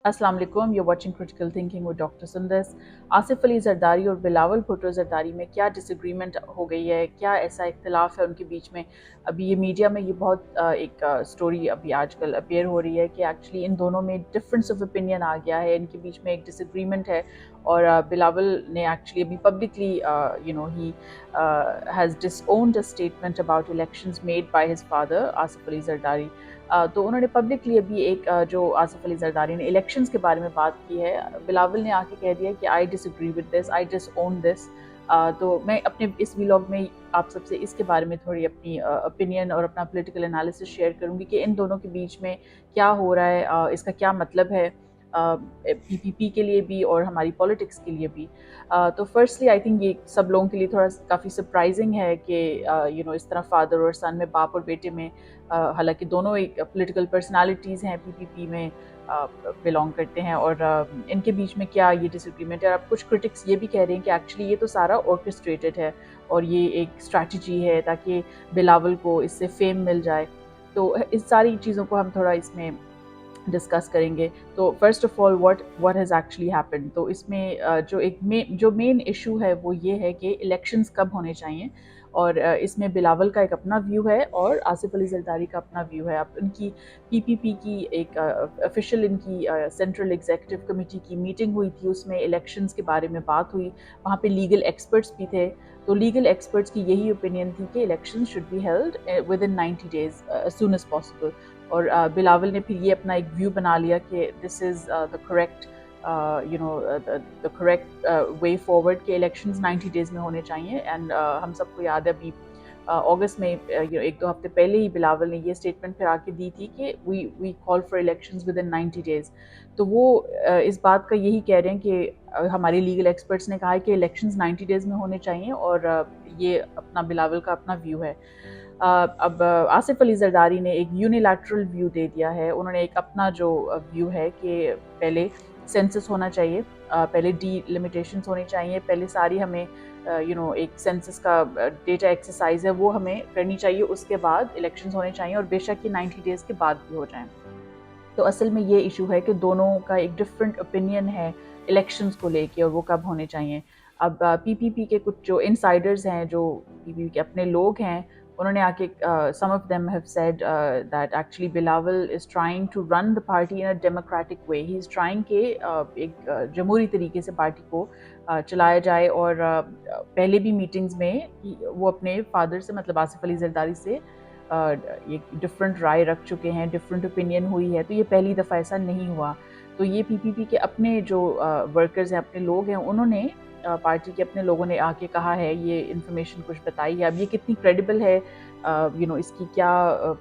अस्सलाम वालेकुम, you're watching Critical Thinking with Dr. Sundas। Asif Ali Zardari और बिलावल भुट्टो जरदारी में क्या डिसएग्रीमेंट हो गई है, क्या ऐसा इख्तिलाफ है उनके बीच में। अभी ये मीडिया में ये बहुत एक स्टोरी अभी आजकल अपेयर हो रही है कि एक्चुअली इन दोनों में डिफरेंस ऑफ ओपिनियन आ गया है, इनके बीच में एक डिसएग्रीमेंट है। और बिलावल ने एक्चुअली अभी publicly he has disowned a statement about elections made by his father Asif Ali Zardari. तो उन्होंने पब्लिकली अभी एक जो आसिफ अली जरदारी ने इलेक्शंस के बारे में बात की है, बिलावल ने आके कह दिया कि I disagree with this, I disown this. तो मैं अपने इस व्लॉग में आप सबसे इसके बारे में थोड़ी अपनी ओपिनियन और अपना पॉलिटिकल एनालिसिस शेयर करूंगी कि इन दोनों के बीच में क्या हो रहा है, इसका क्या मतलब है पीपीपी के लिए भी और हमारी पॉलिटिक्स के लिए भी। तो फर्स्टली आई थिंक ये सब लोगों के लिए थोड़ा काफ़ी सरप्राइजिंग है कि इस तरह फादर और सन में, बाप और बेटे में, हालांकि दोनों एक पॉलिटिकल पर्सनालिटीज़ हैं, पीपीपी में बिलोंग करते हैं, और इनके बीच में क्या ये डिसएग्रीमेंट है। और अब कुछ क्रिटिक्स ये भी कह रहे हैं कि एक्चुअली ये तो सारा ऑर्केस्ट्रेटेड है और ये एक स्ट्रैटेजी है ताकि बिलावल को इससे फेम मिल जाए। तो इस सारी चीज़ों को हम थोड़ा इसमें डिस्कस करेंगे। तो first of all what has actually happened. तो इसमें जो मेन इशू है वो ये है कि इलेक्शंस कब होने चाहिए, और इसमें बिलावल का एक अपना व्यू है और आसिफ अली जरदारी का अपना व्यू है। अब उनकी पीपीपी की एक ऑफिशियल इनकी सेंट्रल एग्जीक्यूटिव कमेटी की मीटिंग हुई थी, उसमें इलेक्शंस के बारे में बात हुई। वहाँ पे लीगल एक्सपर्ट्स भी थे। तो लीगल एक्सपर्ट्स की यही ओपिनियन थी कि elections should be held within 90 days as soon as possible. और बिलावल ने फिर ये अपना एक व्यू बना लिया कि this is the correct the correct way forward के इलेक्शंस 90 डेज़ में होने चाहिए। एंड हम सबको याद है अभी अगस्त में एक दो हफ्ते पहले ही बिलावल ने ये स्टेटमेंट फिर आके दी थी कि we call for elections within 90 days. तो वो इस बात का यही कह रहे हैं कि हमारे लीगल एक्सपर्ट्स ने कहा है कि इलेक्शंस 90 डेज़ में होने चाहिए, और ये अपना बिलावल का अपना व्यू है। अब आसिफ अली जरदारी ने एक यूनिलैटरल व्यू दे दिया है। उन्होंने एक अपना जो व्यू है कि पहले सेंसस होना चाहिए, पहले डिलिमिटेशंस होनी चाहिए, पहले सारी हमें एक सेंसस का डेटा एक्सरसाइज है वो हमें करनी चाहिए, उसके बाद इलेक्शंस होने चाहिए, और बेशक ये 90 डेज़ के बाद भी हो जाएं। तो असल में ये इशू है कि दोनों का एक डिफरेंट ओपिनियन है इलेक्शंस को लेके और वो कब होने चाहिए। अब पीपीपी के कुछ जो इनसाइडर्स हैं, जो पीपीपी के अपने लोग हैं, उन्होंने आके some of them have said that actually Bilawal is trying to run the party in a democratic way. He is trying के एक जमहूरी तरीके से पार्टी को चलाया जाए। और पहले भी मीटिंग्स में वो अपने फादर से, मतलब आसिफ अली जरदारी से, ये डिफरेंट राय रख चुके हैं, डिफरेंट ओपिनियन हुई है। तो ये पहली दफ़ा ऐसा नहीं हुआ। तो ये पीपीपी के अपने जो वर्कर्स हैं, अपने लोग हैं, उन्होंने पार्टी के अपने लोगों ने आके कहा है, ये इन्फॉर्मेशन कुछ बताई है। अब ये कितनी क्रेडिबल है, इसकी क्या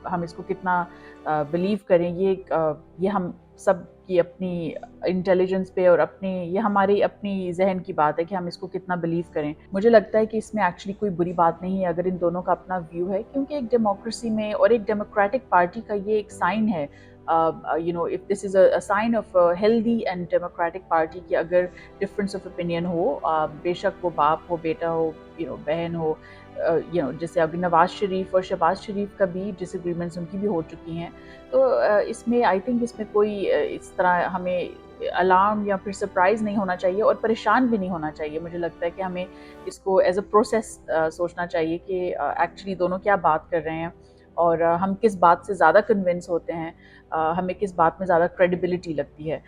हम इसको कितना बिलीव करें, ये हम सब की अपनी इंटेलिजेंस पे और ये हमारी अपनी जहन की बात है कि हम इसको कितना बिलीव करें। मुझे लगता है कि इसमें एक्चुअली कोई बुरी बात नहीं है अगर इन दोनों का अपना व्यू है, क्योंकि एक डेमोक्रेसी में और एक डेमोक्रेटिक पार्टी का ये एक साइन है। If this is a sign of healthy and democratic party कि अगर डिफरेंस ऑफ ओपिनियन हो, बेशक वो बाप हो, बेटा हो, बहन हो, जैसे अभी नवाज शरीफ और शहबाज शरीफ का भी डिसएग्रीमेंट्स उनकी भी हो चुकी हैं। तो इसमें आई थिंक इसमें कोई इस तरह हमें अलार्म या फिर सरप्राइज़ नहीं होना चाहिए और परेशान भी नहीं होना चाहिए। मुझे लगता है कि हमें इसको एज अ प्रोसेस सोचना चाहिए कि एक्चुअली दोनों क्या बात कर रहे हैं, और हम किस बात से ज़्यादा कन्विंस होते हैं, हमें किस बात में ज़्यादा क्रेडिबिलिटी लगती है।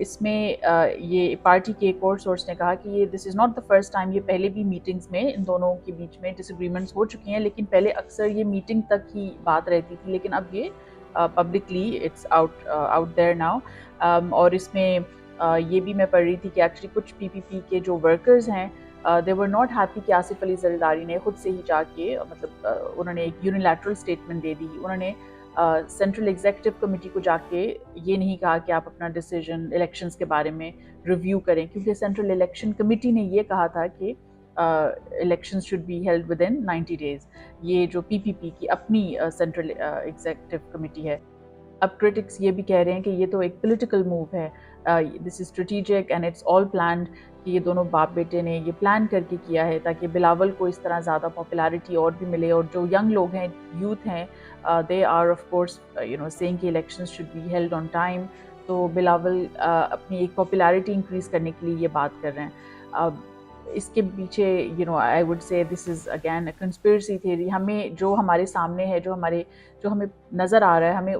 इसमें ये पार्टी के एक और सोर्स ने कहा कि ये this is not the first time, ये पहले भी मीटिंग्स में इन दोनों के बीच में डिसएग्रीमेंट्स हो चुकी हैं, लेकिन पहले अक्सर ये मीटिंग तक ही बात रहती थी, लेकिन अब ये publicly it's out there now. और इसमें ये भी मैं पढ़ रही थी कि एक्चुअली कुछ पीपीपी के जो वर्कर्स हैं, दे वर नॉट हैप्पी कि आसिफ अली जरदारी ने खुद से ही जाके, मतलब उन्होंने एक यूनिलैटरल स्टेटमेंट दे दी। उन्होंने सेंट्रल एग्जीक्यूटिव कमेटी को जाके ये नहीं कहा कि आप अपना डिसीजन इलेक्शंस के बारे में रिव्यू करें, क्योंकि सेंट्रल इलेक्शन कमेटी ने ये कहा था कि elections should be held within 90 days. ये जो पीपीपी की अपनी सेंट्रल एग्जीक्यूटिव कमेटी है। अब क्रिटिक्स ये भी कह रहे हैं कि ये तो एक पॉलिटिकल मूव है, this is strategic and it's all planned, कि ये दोनों बाप बेटे ने ये प्लान करके किया है ताकि बिलावल को इस तरह ज़्यादा पॉपुलैरिटी और भी मिले। और जो यंग लोग हैं, यूथ हैं, they are of course saying कि elections should be held on time. تو بلاول اپنی ایک پاپولیرٹی انکریز کرنے کے لیے یہ بات کر رہے ہیں. اس کے پیچھے I would say this is again a conspiracy theory. ہمیں جو ہمارے سامنے ہے، جو ہمیں نظر آ رہا ہے، ہمیں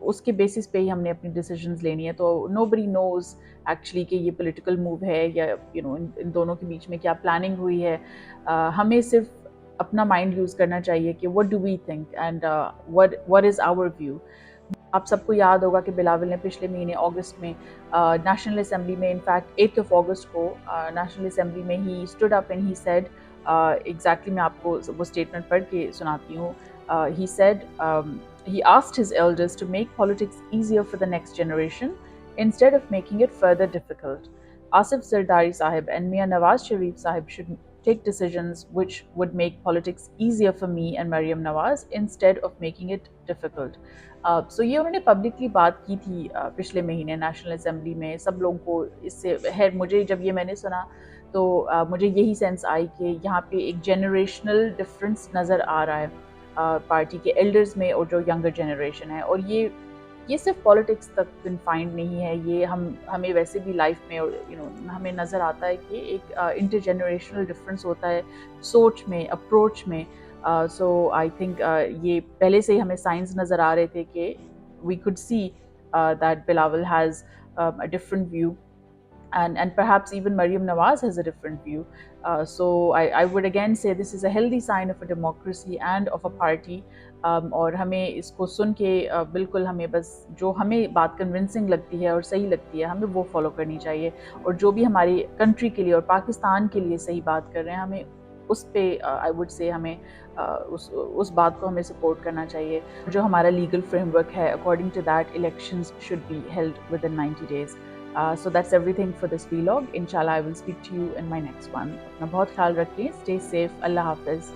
اس کے بیسس پہ ہی ہم نے اپنی ڈیسیجنز لینی ہے. تو نو بڈی نوز ایکچولی کہ یہ پولیٹیکل موو ہے یا ان دونوں کے بیچ میں کیا پلاننگ ہوئی ہے. ہمیں صرف اپنا مائنڈ یوز کرنا چاہیے کہ what do we think and what is our view. آپ سب کو یاد ہوگا کہ بلاول نے پچھلے مہینے اگست میں نیشنل اسمبلی میں انفیکٹ 8 اگست کو نیشنل اسمبلی میں he stood up and he said exactly میں آپ کو وہ اسٹیٹمنٹ پڑھ کے سناتی ہوں. He said he asked his elders to make politics easier for the next generation instead of making it further difficult. Asif Zardari Sahib and Mia Nawaz Sharif Sahib should take decisions which would make politics easier for me and Maryam Nawaz instead of making it difficult. سو یہ انہوں نے publicly بات کی تھی پچھلے مہینے national assembly میں. سب لوگوں کو اس سے مجھے جب یہ میں نے سنا تو مجھے یہی سینس آئی کہ یہاں پہ ایک جنریشنل ڈفرینس نظر آ رہا ہے پارٹی کے ایلڈرز میں اور جو ینگر جنریشن ہے. اور یہ صرف پالیٹکس تک کنفائنڈ نہیں ہے، یہ ہمیں ویسے بھی لائف میں اور ہمیں نظر آتا ہے کہ ایک انٹر جنریشنل ڈفرینس ہوتا ہے سوچ میں، اپروچ میں. سو آئی تھنک یہ پہلے سے ہی ہمیں سائنس نظر آ رہے تھے کہ we could see that Bilawal has a different view and perhaps even Maryam Nawaz has a different view. So I would again say this is a healthy sign of a democracy and of a party. اور ہمیں اس کو سن کے بالکل ہمیں بس جو ہمیں بات کنونسنگ لگتی ہے اور صحیح لگتی ہے ہمیں وہ فالو کرنی چاہیے. اور جو بھی ہماری کنٹری کے لیے اور پاکستان کے لیے صحیح بات کر رہے ہیں ہمیں اس پہ آئی وڈ سے ہمیں اس بات کو ہمیں سپورٹ کرنا چاہیے. جو ہمارا لیگل فریم ورک ہے according to that elections should be held within 90 days. So that's everything for this vlog. Inshallah I will speak to you in my next one. اپنا بہت خیال رکھیں. Stay safe. اللہ حافظ.